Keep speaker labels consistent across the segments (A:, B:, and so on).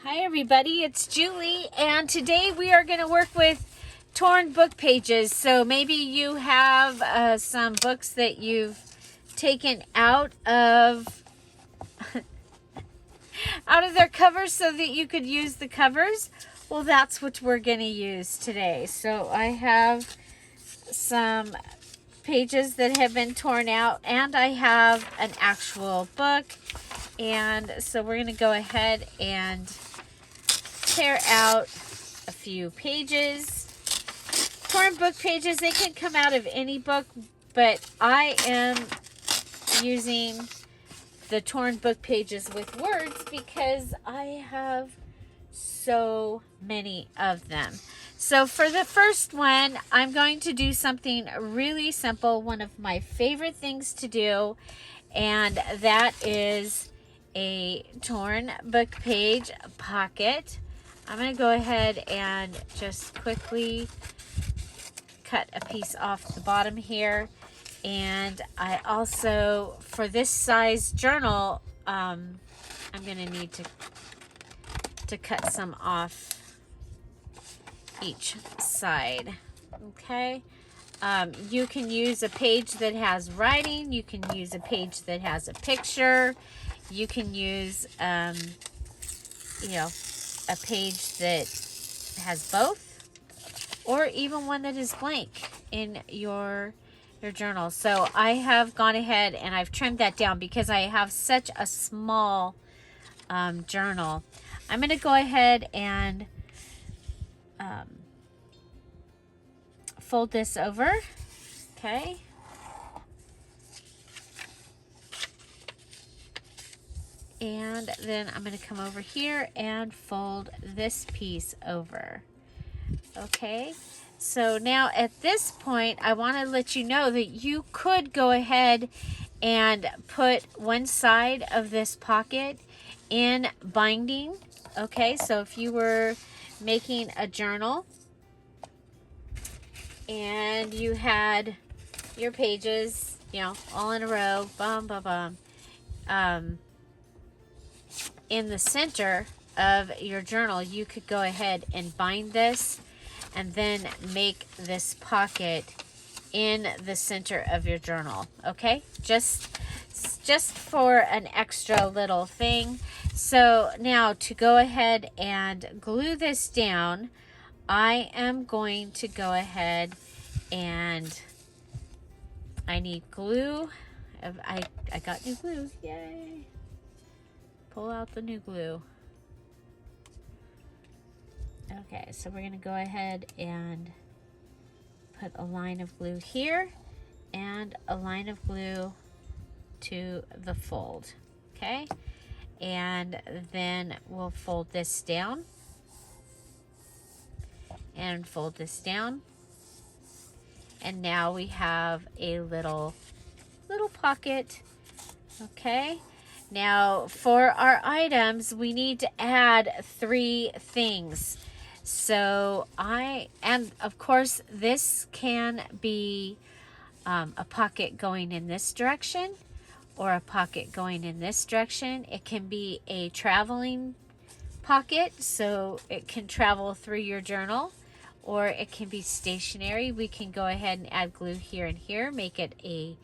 A: Hi everybody, it's Julie, and today we are going to work with torn book pages. So maybe you have some books that you've taken out of their covers so that you could use the covers. Well, that's what we're going to use today. So I have some pages that have been torn out, and I have an actual book. And so we're going to go ahead and tear out a few pages. Torn book pages, they can come out of any book, but I am using the torn book pages with words because I have so many of them. So for the first one, I'm going to do something really simple, one of my favorite things to do, and that is a torn book page pocket. I'm going to go ahead and just quickly cut a piece off the bottom here. And I also, for this size journal, I'm going to need to cut some off each side. Okay. You can use a page that has writing. You can use a page that has a picture. You can use, a page that has both, or even one that is blank in your journal. So I have gone ahead and I've trimmed that down because I have such a small journal. I'm going to go ahead and fold this over. Okay. And then I'm going to come over here and fold this piece over. Okay, so now at this point, I want to let you know that you could go ahead and put one side of this pocket in binding. Okay, so if you were making a journal and you had your pages, all in a row, in the center of your journal, you could go ahead and bind this and then make this pocket in the center of your journal. Okay, just for an extra little thing. So now to go ahead and glue this down, I am going to go ahead and I need glue. I got new glue. Yay. Pull out the new glue. Okay, so we're going to go ahead and put a line of glue here and a line of glue to the fold. Okay, and then we'll fold this down and fold this down. And now we have a little pocket. Okay. Now, for our items, we need to add 3 things. So and of course, this can be a pocket going in this direction or a pocket going in this direction. It can be a traveling pocket, so it can travel through your journal, or it can be stationary. We can go ahead and add glue here and here, make it a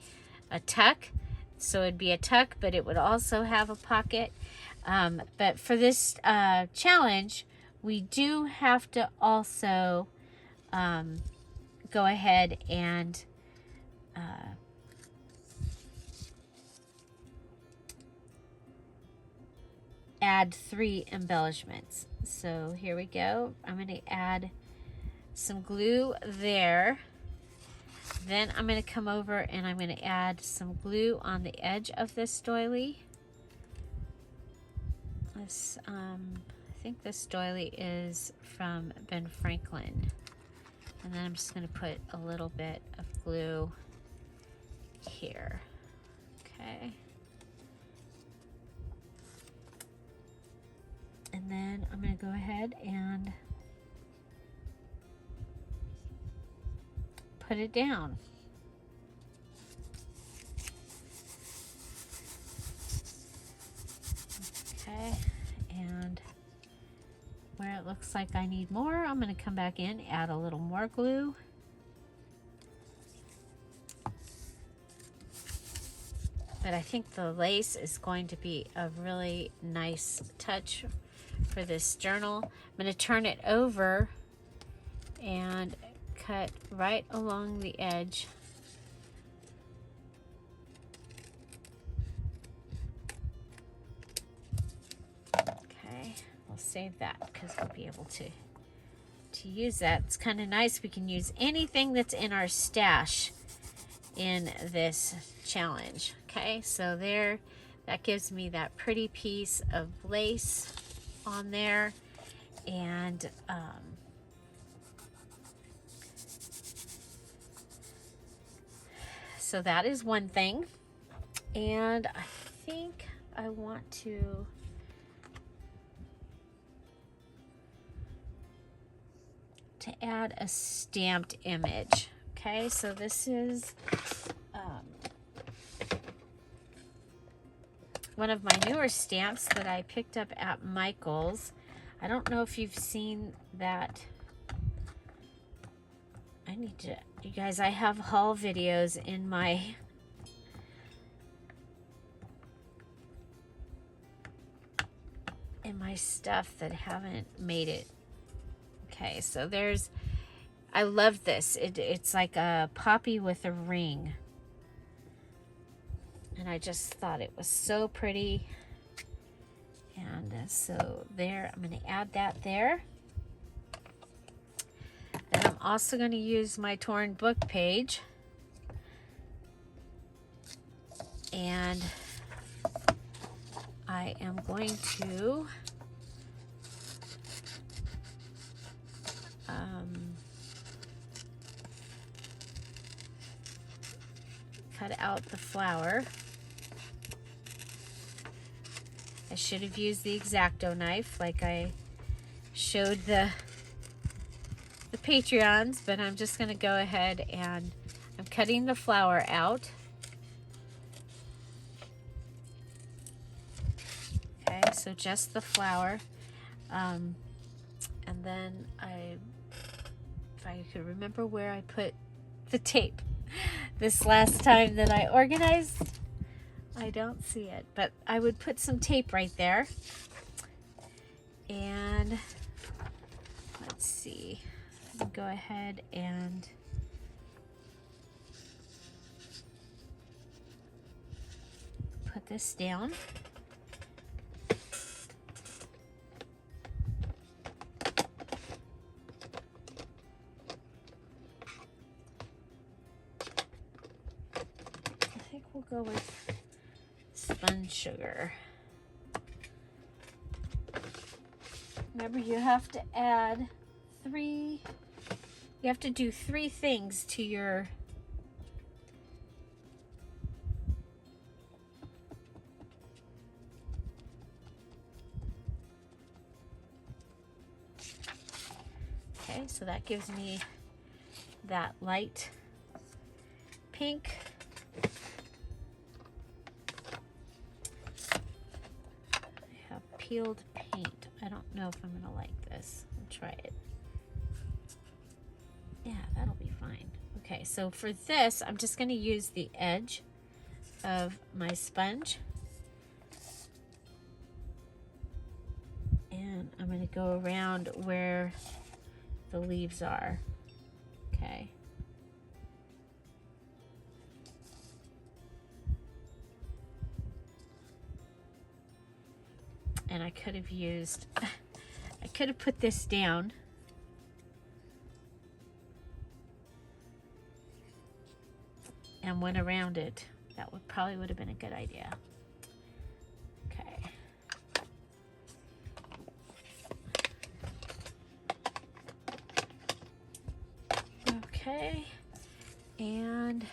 A: tuck. So it'd be a tuck, but it would also have a pocket. But for this challenge, we do have to also go ahead and add 3 embellishments. So here we go. I'm going to add some glue there. Then I'm going to come over and I'm going to add some glue on the edge of this doily. This, I think this doily is from Ben Franklin. And then I'm just going to put a little bit of glue here. Okay. And then I'm going to go ahead and put it down. Okay, and where it looks like I need more, I'm going to come back in, add a little more glue. But I think the lace is going to be a really nice touch for this journal. I'm going to turn it over and cut right along the edge. Okay, we'll save that because we'll be able to use that. It's kind of nice. We can use anything that's in our stash in this challenge. Okay, so there, that gives me that pretty piece of lace on there. And so that is one thing. And I think I want to add a stamped image. Okay, so this is one of my newer stamps that I picked up at Michael's. I don't know if you've seen that. I need to, you guys, I have haul videos in my stuff that haven't made it. Okay, so there's, I love this. It's like a poppy with a ring. And I just thought it was so pretty. And so there, I'm going to add that there. Then I'm also going to use my torn book page. And I am going to cut out the flower. I should have used the X-Acto knife like I showed the Patreons, but I'm just going to go ahead and I'm cutting the flower out. Okay, so just the flower. And then if I could remember where I put the tape this last time that I organized, I don't see it, but I would put some tape right there. And let's see, go ahead and put this down. I think we'll go with spun sugar. Remember, you have to add you have to do 3 things to your okay, so that gives me that light pink. I have peeled paint. I don't know if I'm gonna like this. I'll try it. Yeah, that'll be fine. Okay, so for this, I'm just gonna use the edge of my sponge. And I'm gonna go around where the leaves are. Okay. And I could have used, I could have put this down. And went around it. That probably would have been a good idea. Okay. Okay. And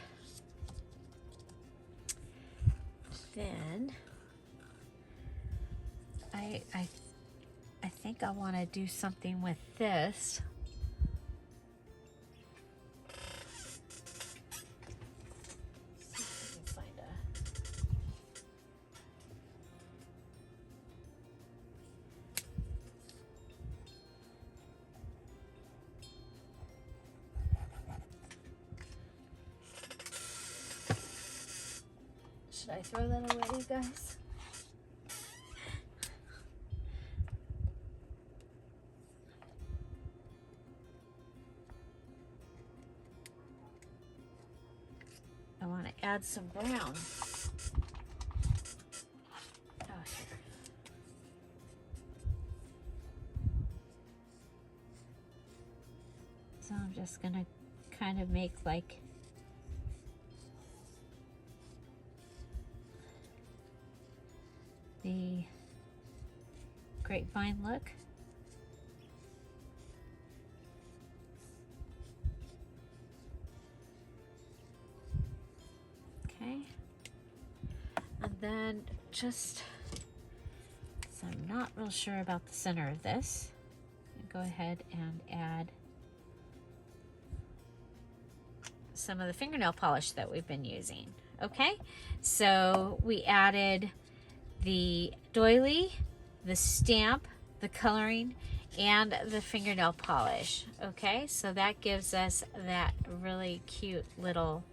A: then I think I want to do something with this. Should I throw that away, you guys? I want to add some brown. Oh, here. So I'm just going to kind of make like the grapevine look. Okay. And then just, so I'm not real sure about the center of this, go ahead and add some of the fingernail polish that we've been using. Okay, so we added the doily, the stamp, the coloring, and the fingernail polish. Okay, so that gives us that really cute little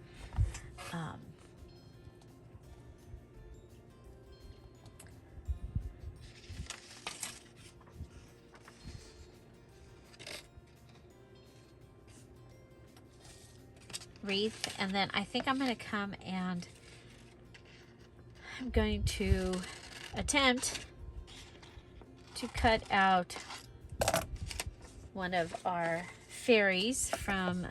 A: wreath. And then I think I'm going to come and I'm going to attempt to cut out one of our fairies from,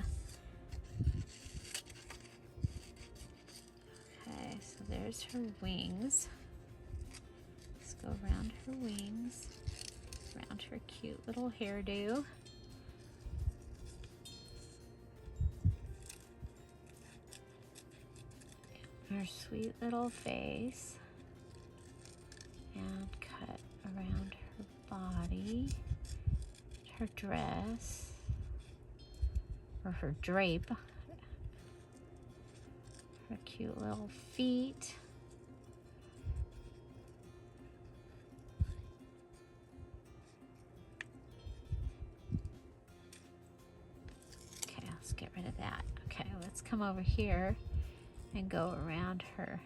A: okay, so there's her wings. Let's go around her wings, around her cute little hairdo. Her sweet little face, and cut around her body, her dress, or her drape, her cute little feet. Okay, let's get rid of that. Okay, let's come over here and go around her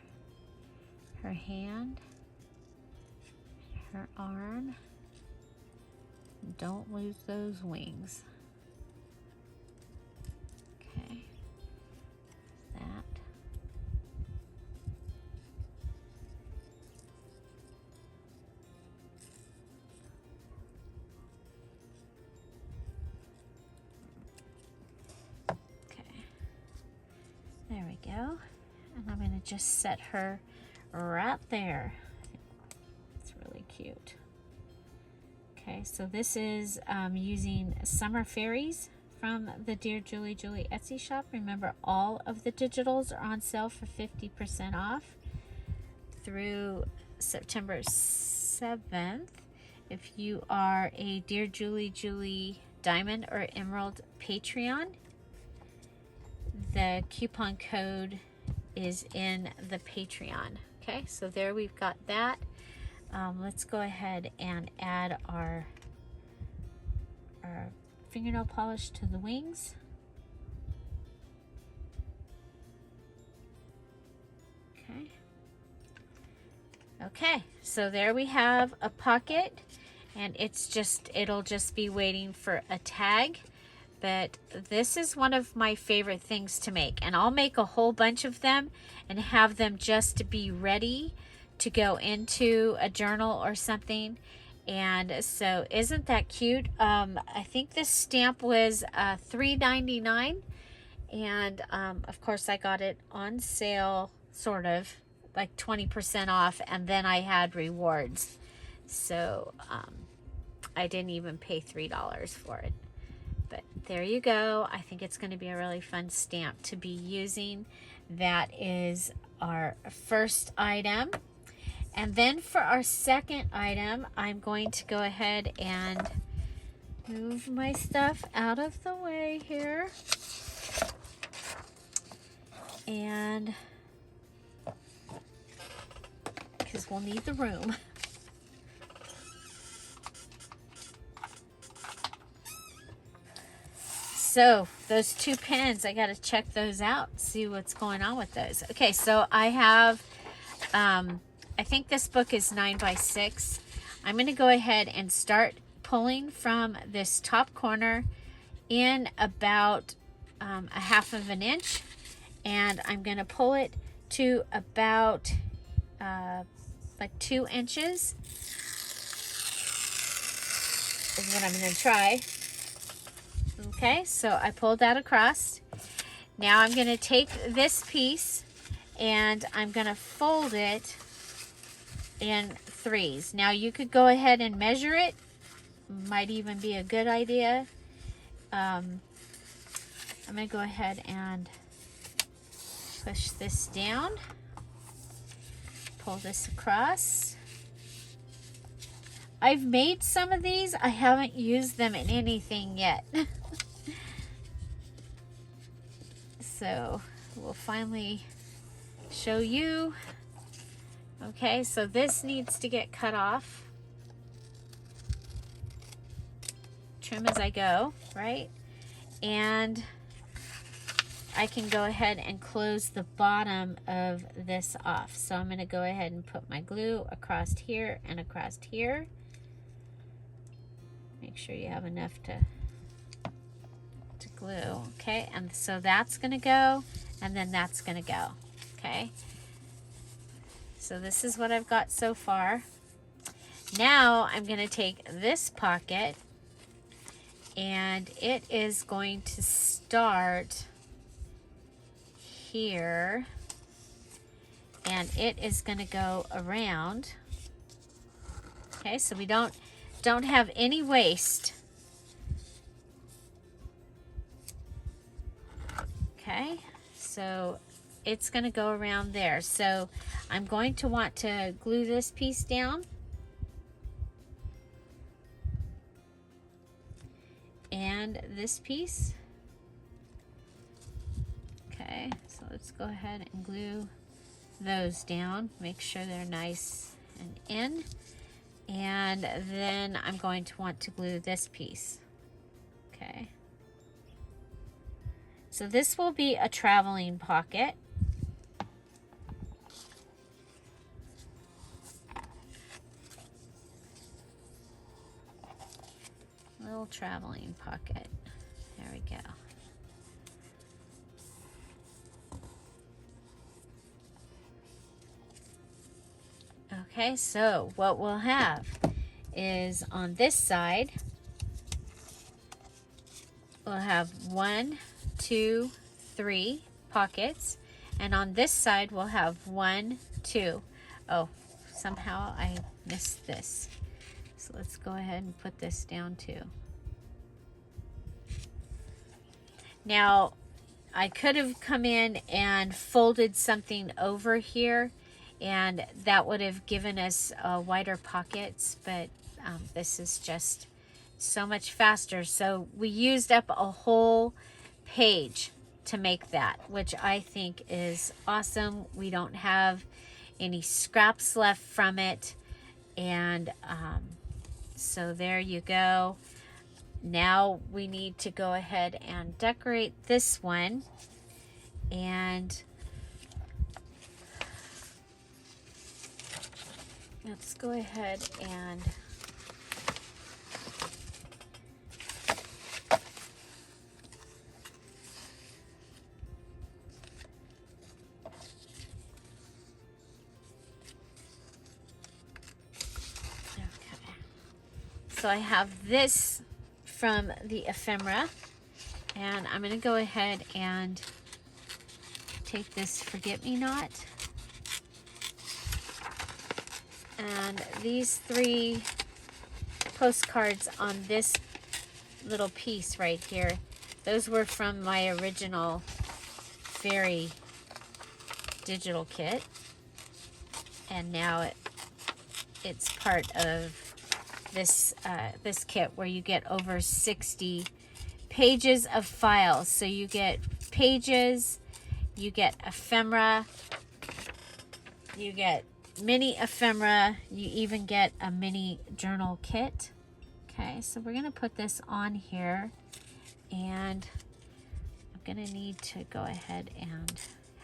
A: hand, her arm. Don't lose those wings. Okay, that. Okay, there we go. And I'm going to just set her right there. It's really cute. Okay, so this is using Summer Fairies from the Dear Julie Julie Etsy shop. Remember, all of the digitals are on sale for 50% off through September 7th. If you are a Dear Julie Julie Diamond or Emerald Patreon, the coupon code is in the Patreon. Okay, so there we've got that. Let's go ahead and add our fingernail polish to the wings. Okay. Okay, so there we have a pocket, and it'll just be waiting for a tag. But this is one of my favorite things to make, and I'll make a whole bunch of them and have them just to be ready to go into a journal or something. And so isn't that cute? I think this stamp was $3.99, and of course I got it on sale, sort of like 20% off, and then I had rewards, so I didn't even pay $3 for it. But there you go. I think it's going to be a really fun stamp to be using. That is our first item. And then for our second item, I'm going to go ahead and move my stuff out of the way here. And because we'll need the room. So those two pens, I got to check those out, see what's going on with those. Okay, so I have I think this book is 9 by 6. I'm going to go ahead and start pulling from this top corner in about a half of an inch, and I'm going to pull it to about like 2 inches is what I'm going to try. Okay, so I pulled that across. Now I'm going to take this piece and I'm going to fold it in 3s. Now you could go ahead and measure it. Might even be a good idea. I'm going to go ahead and push this down. Pull this across. I've made some of these. I haven't used them in anything yet. So we'll finally show you. Okay, so this needs to get cut off. Trim as I go, right? And I can go ahead and close the bottom of this off. So I'm going to go ahead and put my glue across here and across here. Make sure you have enough to glue. Okay, and so that's going to go, and then that's going to go. Okay, so this is what I've got so far. Now I'm going to take this pocket, and it is going to start here, and it is going to go around. Okay, so we don't have any waste. Okay, so it's going to go around there. So I'm going to want to glue this piece down. And this piece. Okay, so let's go ahead and glue those down. Make sure they're nice and in. And then I'm going to want to glue this piece. Okay. So this will be a traveling pocket. Little traveling pocket. There we go. Okay, so what we'll have is on this side, we'll have 1, 2, 3 pockets, and on this side we'll have 1, 2. Oh, somehow I missed this. So let's go ahead and put this down too. Now, I could have come in and folded something over here, and that would have given us wider pockets, but this is just so much faster. So we used up a whole page to make that, which I think is awesome. We don't have any scraps left from it, and so there you go. Now we need to go ahead and decorate this one, and let's go ahead and so I have this from the ephemera, and I'm going to go ahead and take this forget-me-not, and these 3 postcards on this little piece right here, those were from my original fairy digital kit, and now it's part of this this kit where you get over 60 pages of files. So you get pages, you get ephemera, you get mini ephemera, you even get a mini journal kit. Okay, so we're going to put this on here, and I'm going to need to go ahead and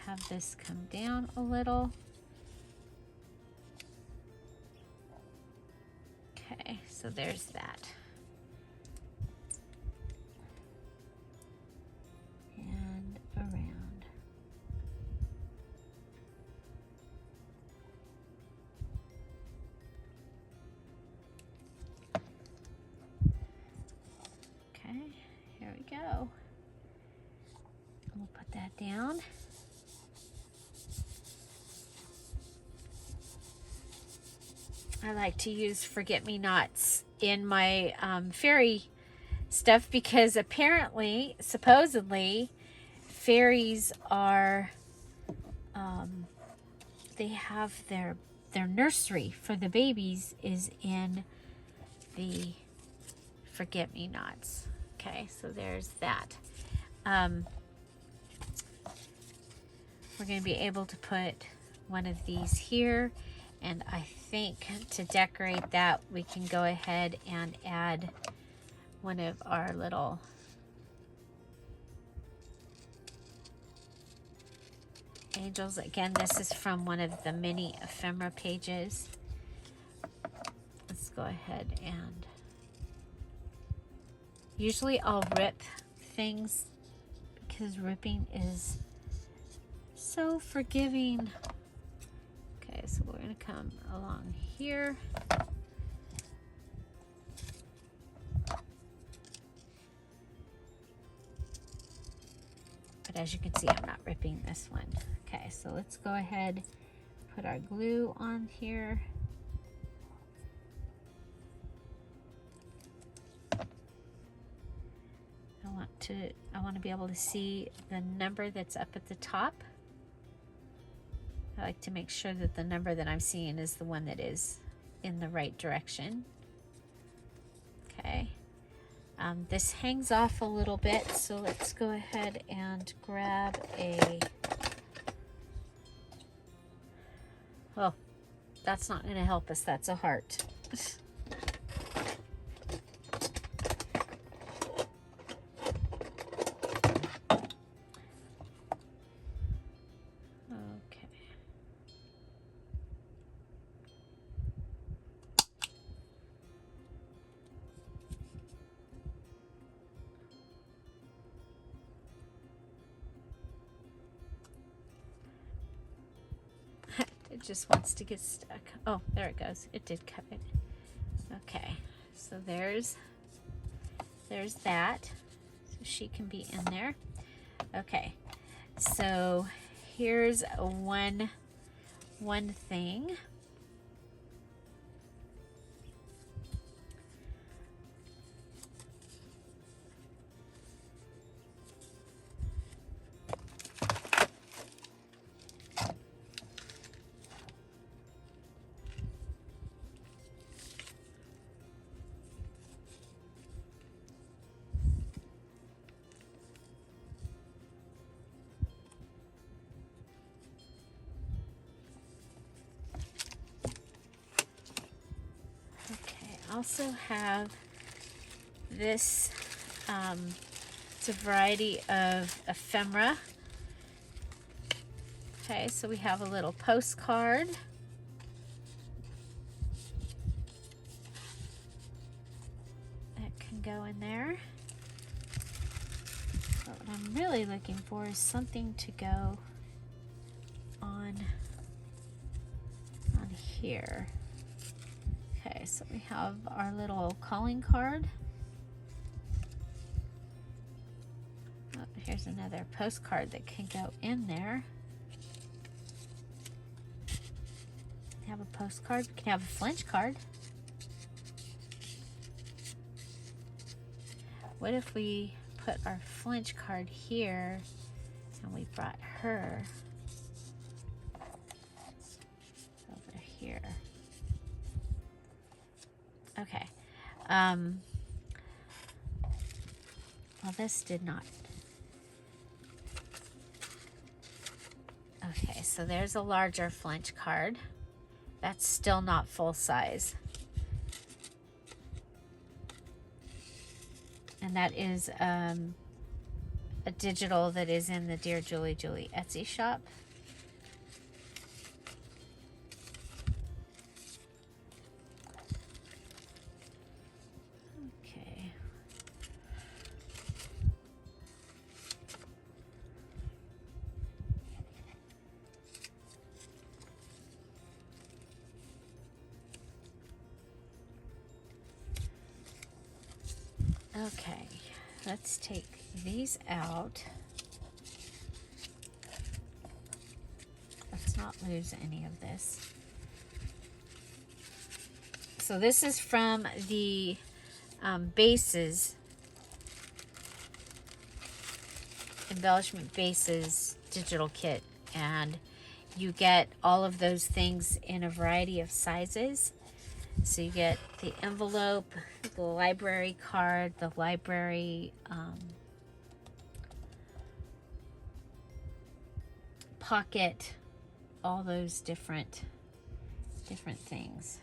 A: have this come down a little. Okay, so there's that. And around. Okay, here we go. We'll put that down. I like to use forget-me-nots in my fairy stuff because apparently, supposedly, fairies are, they have their nursery for the babies is in the forget-me-nots. Okay, so there's that. We're going to be able to put one of these here, and I think to decorate that we can go ahead and add one of our little angels. Again, this is from one of the mini ephemera pages. Let's go ahead and usually I'll rip things because ripping is so forgiving. Okay, so we're going to come along here. But as you can see, I'm not ripping this one. Okay, so let's go ahead, put our glue on here. I want to be able to see the number that's up at the top. I like to make sure that the number that I'm seeing is the one that is in the right direction. Okay. This hangs off a little bit, so let's go ahead and grab a... Oh, that's not going to help us. That's a heart. It just wants to get stuck. Oh, there it goes. It did cut it. Okay, so there's that. So she can be in there. Okay, so here's one thing. Also have this, it's a variety of ephemera. Okay, so we have a little postcard. That can go in there. But what I'm really looking for is something to go on here. Okay, so we have our little calling card. Oh, here's another postcard that can go in there. We have a postcard. We can have a flinch card. What if we put our flinch card here and we brought her over here? Okay. Well, this did not. Okay, so there's a larger flinch card. That's still not full size. And that is a digital that is in the Dear Julie Julie Etsy shop. Okay, let's take these out. Let's not lose any of this. So this is from the bases, embellishment bases digital kit, and you get all of those things in a variety of sizes. So you get the envelope, the library card, the library pocket, all those different things.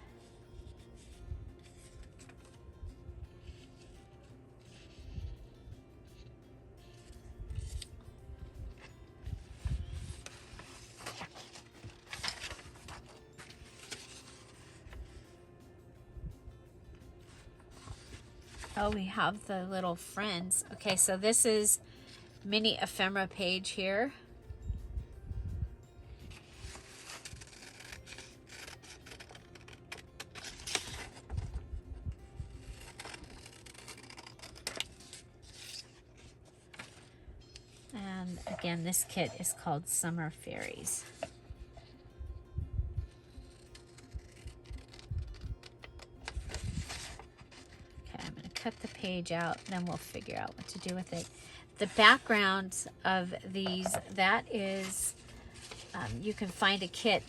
A: Oh, we have the little friends. Okay, so this is mini ephemera page here. And again, this kit is called Summer Fairies. Cut the page out, then we'll figure out what to do with it. The backgrounds of these, that is, you can find a kit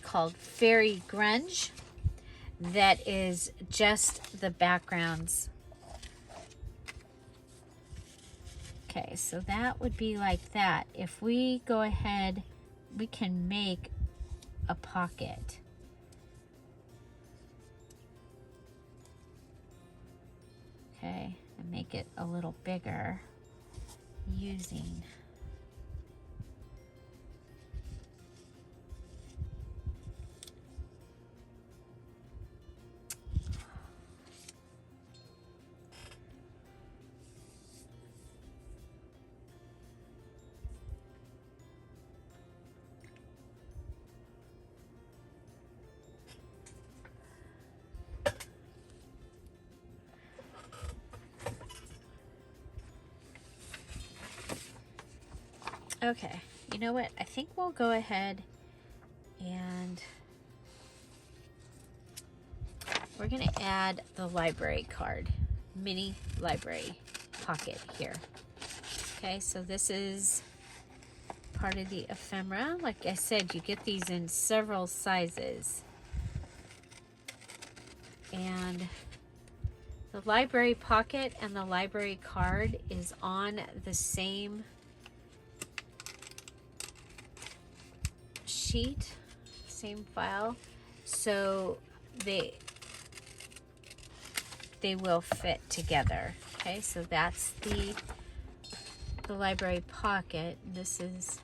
A: called Fairy Grunge that is just the backgrounds. Okay, so that would be like that. If we go ahead, we can make a pocket. Okay, and make it a little bigger using okay, you know what? I think we'll go ahead and we're going to add the library card, mini library pocket here. Okay, so this is part of the ephemera. Like I said, you get these in several sizes. And the library pocket and the library card is on the same sheet, same file, so they will fit together. Okay, so that's the library pocket. This is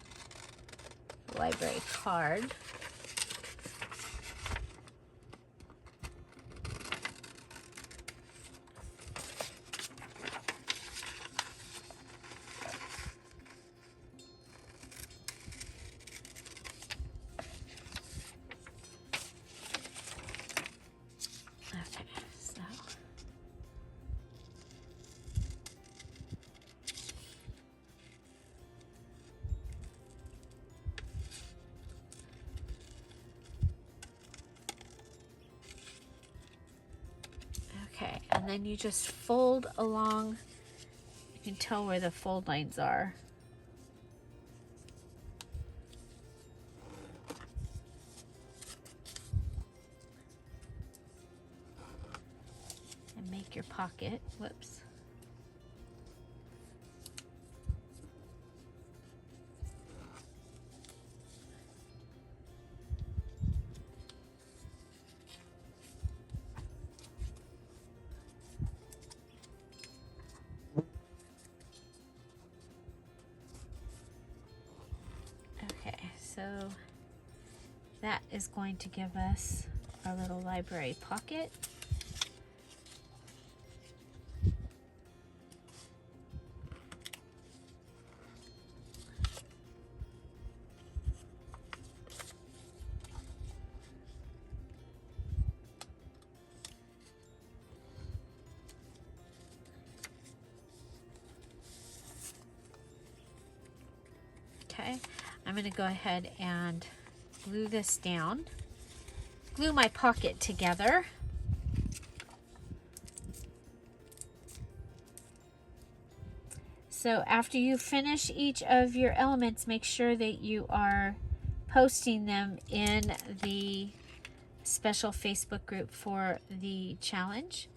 A: the library card. Okay, and then you just fold along. You can tell where the fold lines are. And make your pocket. Whoops. So that is going to give us our little library pocket. Okay, I'm going to go ahead and glue this down. Glue my pocket together. So after you finish each of your elements, make sure that you are posting them in the special Facebook group for the challenge.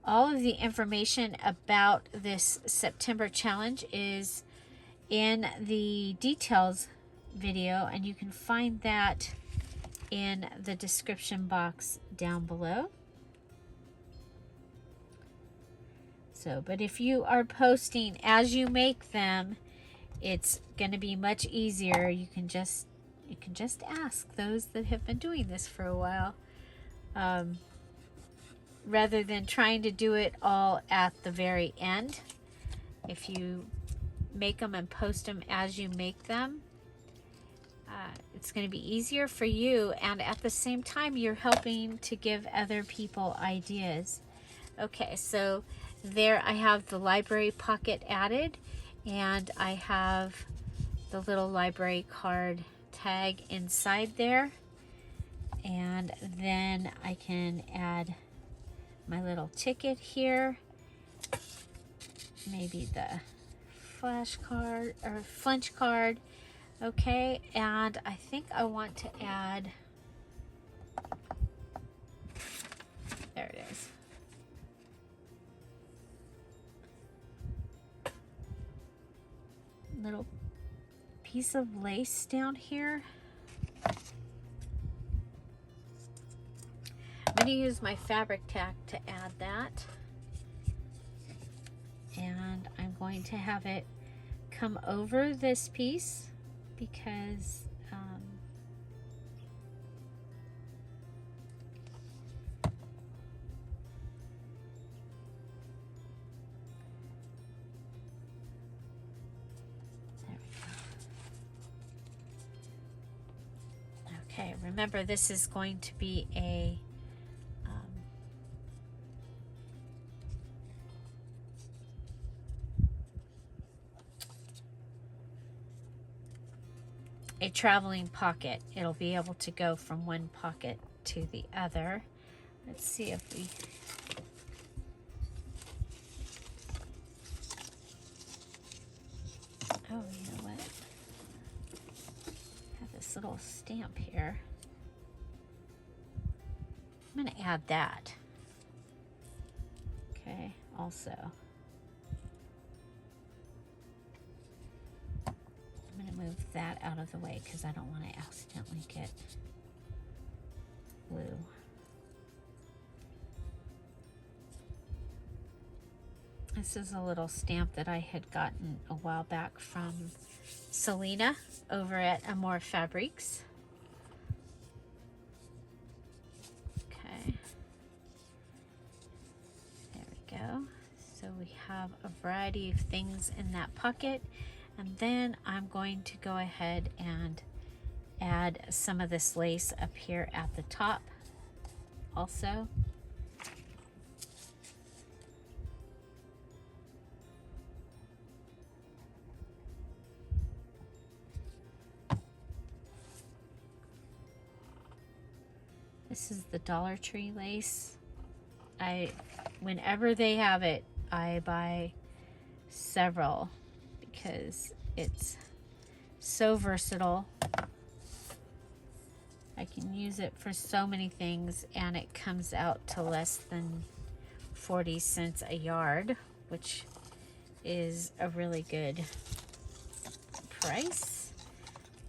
A: All of the information about this September challenge is in the details video, and you can find that in the description box down below. So, but if you are posting as you make them, it's going to be much easier. You can just ask those that have been doing this for a while, rather than trying to do it all at the very end. If you make them and post them as you make them, it's going to be easier for you, and at the same time you're helping to give other people ideas. Okay, so there I have the library pocket added, and I have the little library card tag inside there, and then I can add my little ticket here, maybe the flash card or flinch card. Okay, and I think I want to add, there it is. Little piece of lace down here. I'm going to use my fabric tack to add that. And I'm going to have it come over this piece because there we go. Okay, remember this is going to be a traveling pocket. It'll be able to go from one pocket to the other. Let's see if we you know what? I have this little stamp here. I'm going to add that. Okay, also. I'm going to move that out of the way because I don't want to accidentally get glue. This is a little stamp that I had gotten a while back from Selena over at Amore Fabrics. Okay. There we go. So we have a variety of things in that pocket. And then I'm going to go ahead and add some of this lace up here at the top also. This is the Dollar Tree lace. Whenever they have it, I buy several because it's so versatile. I can use it for so many things, and it comes out to less than 40 cents a yard, which is a really good price.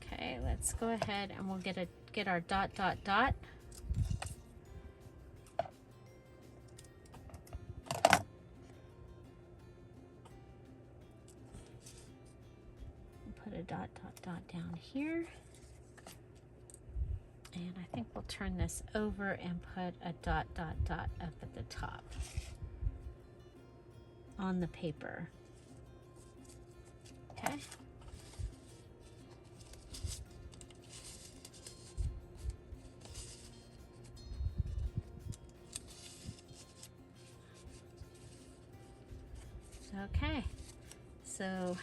A: Okay, let's go ahead and we'll get our dot dot dot. Put a dot dot dot down here. And I think we'll turn this over and put a dot dot dot up at the top on the paper. Okay. Okay, so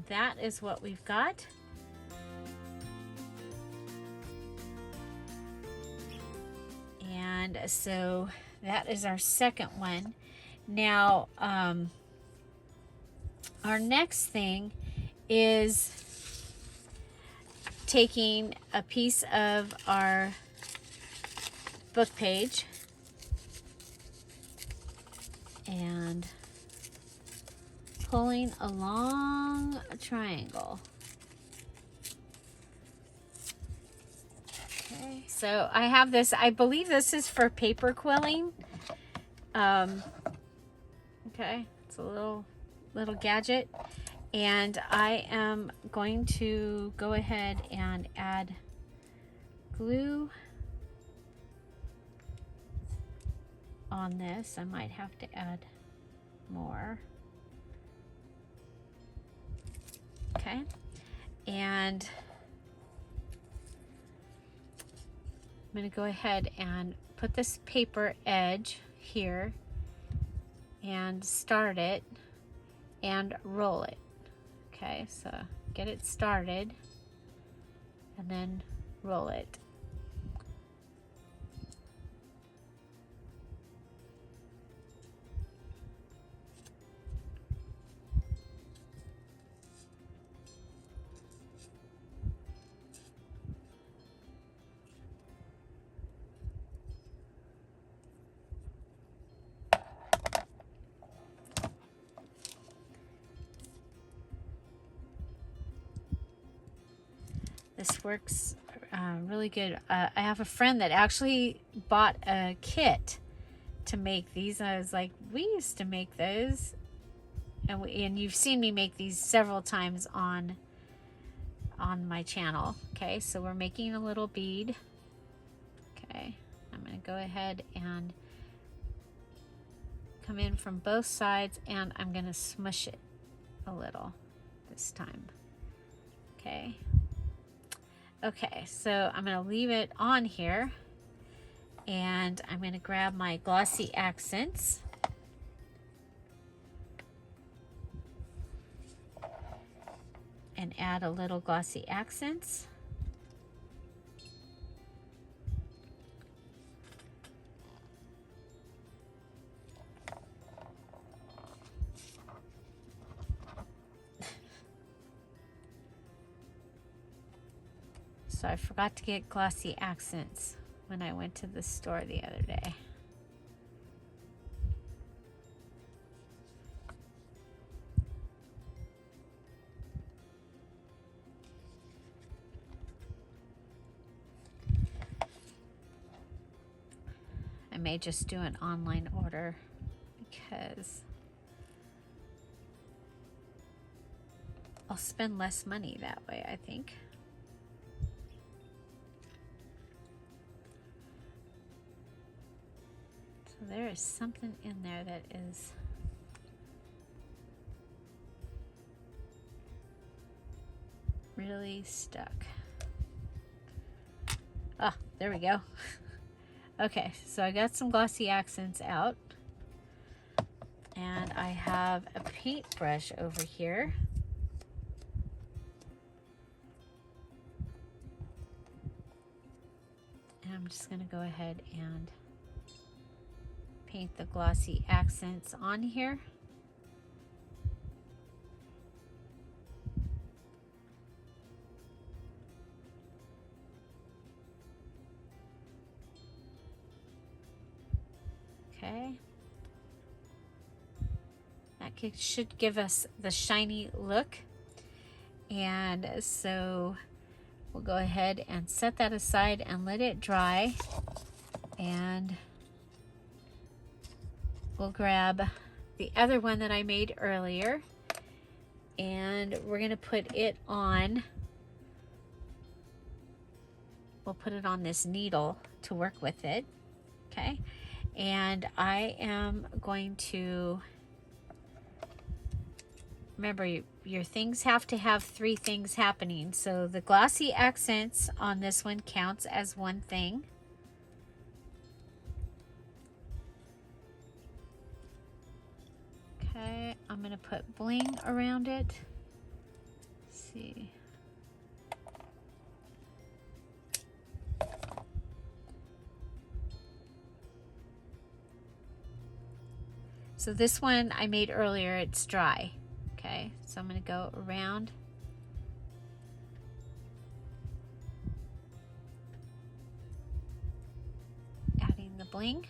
A: that is what we've got. And so that is our second one. Now, our next thing is taking a piece of our book page and pulling along a triangle. Okay, so I have this, I believe this is for paper quilling. Okay, it's a little gadget, and I am going to go ahead and add glue on this. I might have to add more. Okay, and I'm going to go ahead and put this paper edge here and start it and roll it. Okay, so get it started and then roll it. This works really good. I have a friend that actually bought a kit to make these. And I was like, we used to make those. And you've seen me make these several times on my channel. Okay, so we're making a little bead. Okay, I'm going to go ahead and come in from both sides, and I'm going to smush it a little this time. Okay. Okay, so I'm going to leave it on here, and I'm going to grab my glossy accents. And add a little glossy accents. So I forgot to get glossy accents when I went to the store the other day. I may just do an online order because I'll spend less money that way, I think. So there is something in there that is really stuck. Ah, there we go. Okay, so I got some glossy accents out, and I have a paintbrush over here. And I'm just going to go ahead and paint the glossy accents on here. Okay, that should give us the shiny look, and so we'll go ahead and set that aside and let it dry, and we'll grab the other one that I made earlier, and we're going to put it on, we'll put it on this needle to work with it. Okay, and I am going to, remember your things have to have 3 things happening. So the glossy accents on this one counts as one thing. Okay, I'm going to put bling around it. Let's see. So this one I made earlier, it's dry. Okay, so I'm going to go around. Adding the bling.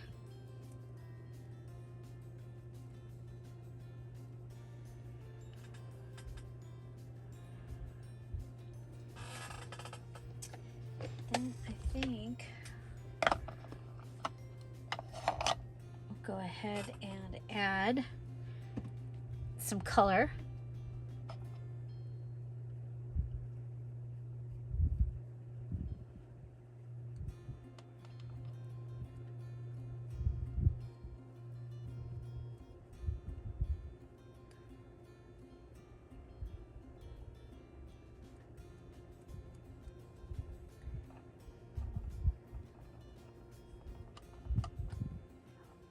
A: Then I think we'll go ahead and add some color.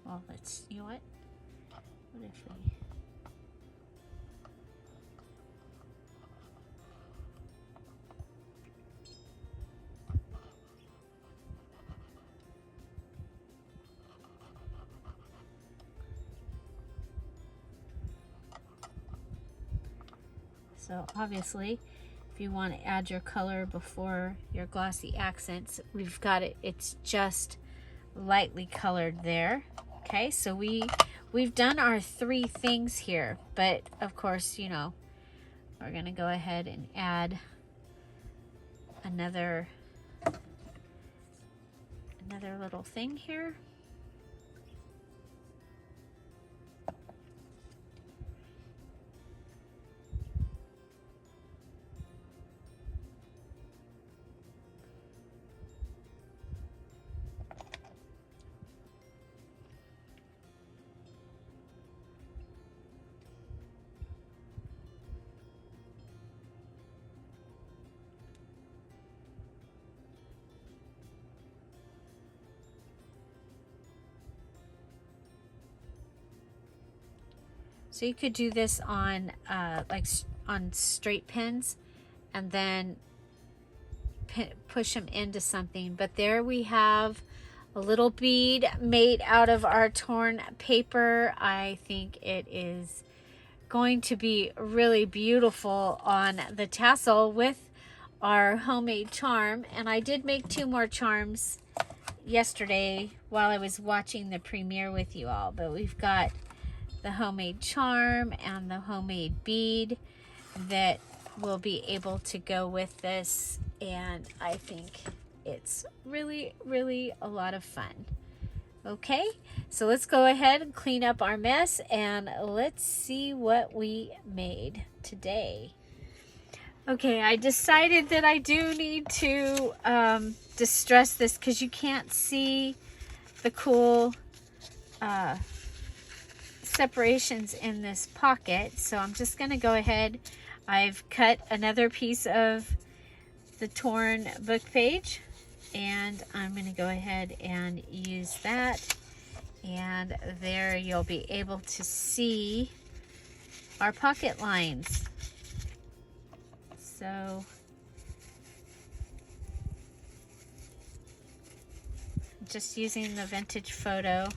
A: Well, let's, you know what? What if we... So obviously, if you want to add your color before your glossy accents, we've got it. It's just lightly colored there. Okay, so we've done our 3 things here, but of course, you know, we're going to go ahead and add another little thing here. So you could do this on like on straight pins and then push them into something. But there we have a little bead made out of our torn paper. I think it is going to be really beautiful on the tassel with our homemade charm. And I did make 2 more charms yesterday while I was watching the premiere with you all, but we've got the homemade charm and the homemade bead that will be able to go with this, and I think it's really, really a lot of fun. Okay, so let's go ahead and clean up our mess and let's see what we made today. Okay, I decided that I do need to distress this because you can't see the cool separations in this pocket, so I'm just going to go ahead. I've cut another piece of the torn book page, and I'm going to go ahead and use that, and there you'll be able to see our pocket lines. So just using the vintage photo.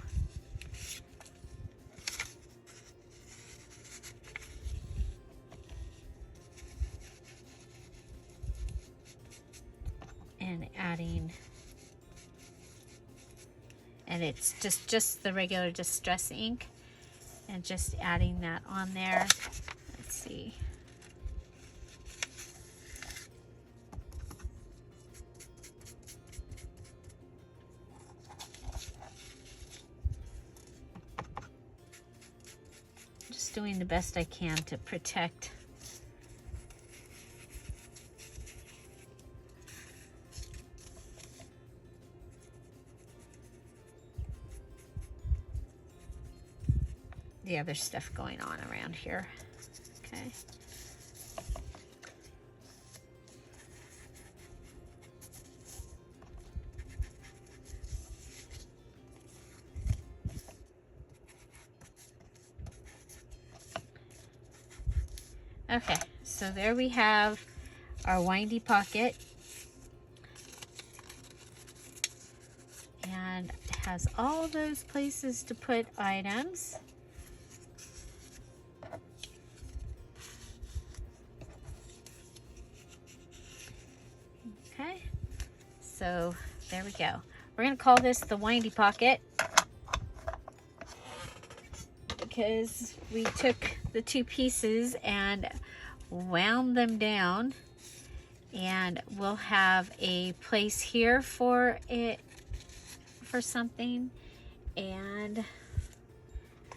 A: And adding, and it's just the regular distress ink, and just adding that on there. Let's see. Just doing the best I can to protect the other stuff going on around here. Okay. Okay, so there we have our windy pocket, and it has all those places to put items. So there we go. We're going to call this the windy pocket, because we took the two pieces and wound them down, and we'll have a place here for it, for something. And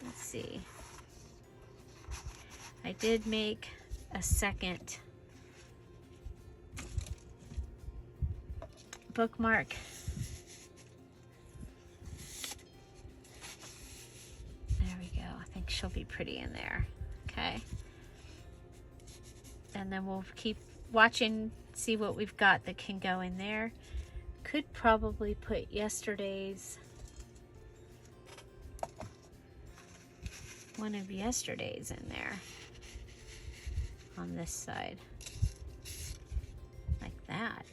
A: let's see, I did make a second bookmark. There we go. I think she'll be pretty in there. Okay. And then we'll keep watching, see what we've got that can go in there. Could probably put one of yesterday's in there on this side, like that.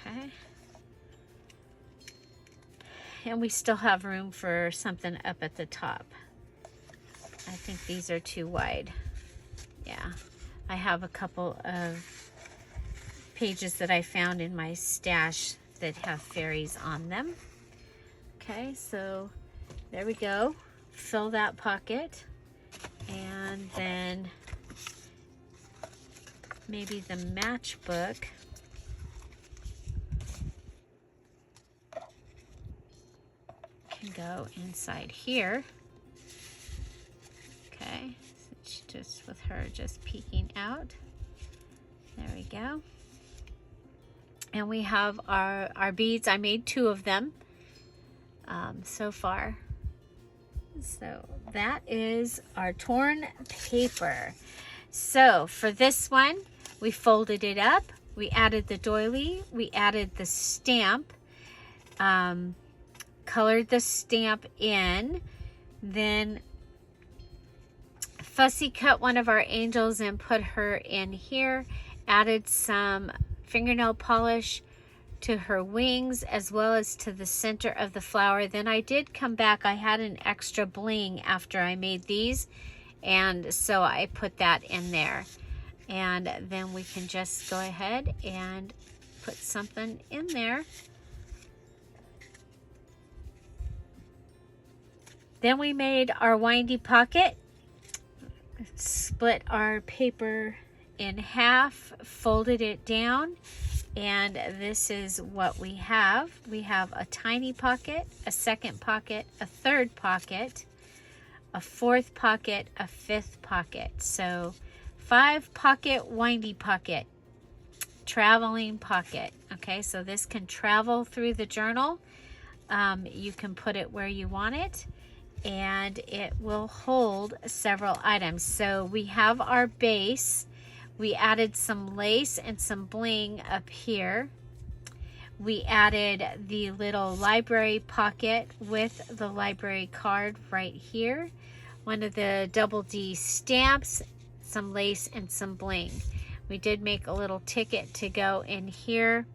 A: Okay. And we still have room for something up at the top. I think these are too wide. Yeah. I have a couple of pages that I found in my stash that have fairies on them. Okay, so there we go. Fill that pocket. And then maybe the matchbook. Can go inside here. Okay, so it's just with her just peeking out. There we go. And we have our beads. I made 2 of them so far. So that is our torn paper. So for this one, we folded it up. We added the doily. We added the stamp. Colored the stamp in, then fussy cut one of our angels and put her in here, added some fingernail polish to her wings as well as to the center of the flower. Then I did come back, I had an extra bling after I made these, and so I put that in there. And then we can just go ahead and put something in there. Then we made our windy pocket, split our paper in half, folded it down, and this is what we have. We have a tiny pocket, a second pocket, a third pocket, a fourth pocket, a fifth pocket. So 5 pocket windy pocket, traveling pocket. Okay, so this can travel through the journal. You can put it where you want it, and it will hold several items. So we have our base. We added some lace and some bling up here. We added the little library pocket with the library card right here. One of the double D stamps, some lace and some bling. We did make a little ticket to go in here.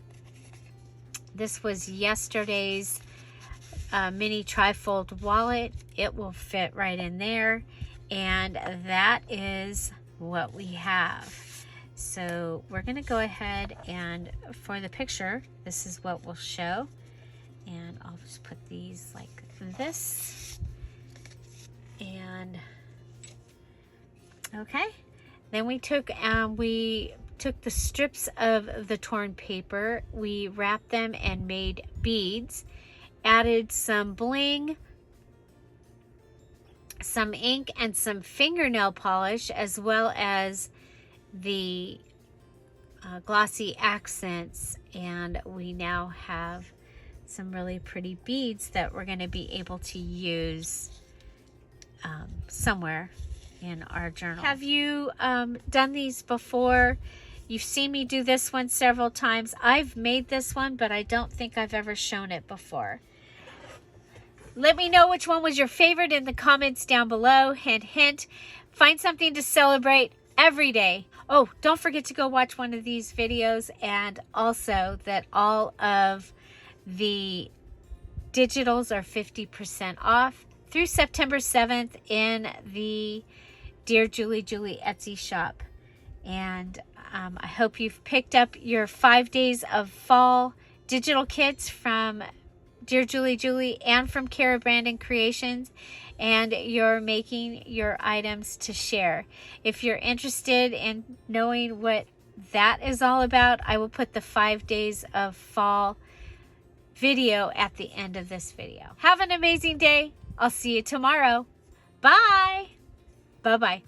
A: This was yesterday's mini trifold wallet. It will fit right in there, and that is what we have. So we're going to go ahead and for the picture, this is what we'll show, and I'll just put these like this. And okay, then we took the strips of the torn paper, we wrapped them and made beads, added some bling, some ink, and some fingernail polish, as well as the glossy accents. And we now have some really pretty beads that we're going to be able to use somewhere in our journal. Have you done these before? You've seen me do this one several times. I've made this one, but I don't think I've ever shown it before. Let me know which one was your favorite in the comments down below. Hint, hint. Find something to celebrate every day. Oh, don't forget to go watch one of these videos, and also that all of the digitals are 50% off. through September 7th in the Dear Julie Etsy shop. And I hope you've picked up your 5 days of fall digital kits from Dear Julie and from Kara Brandon Creations, and you're making your items to share. If you're interested in knowing what that is all about, I will put the 5 days of fall video at the end of this video. Have an amazing day. I'll see you tomorrow. Bye. Bye-bye.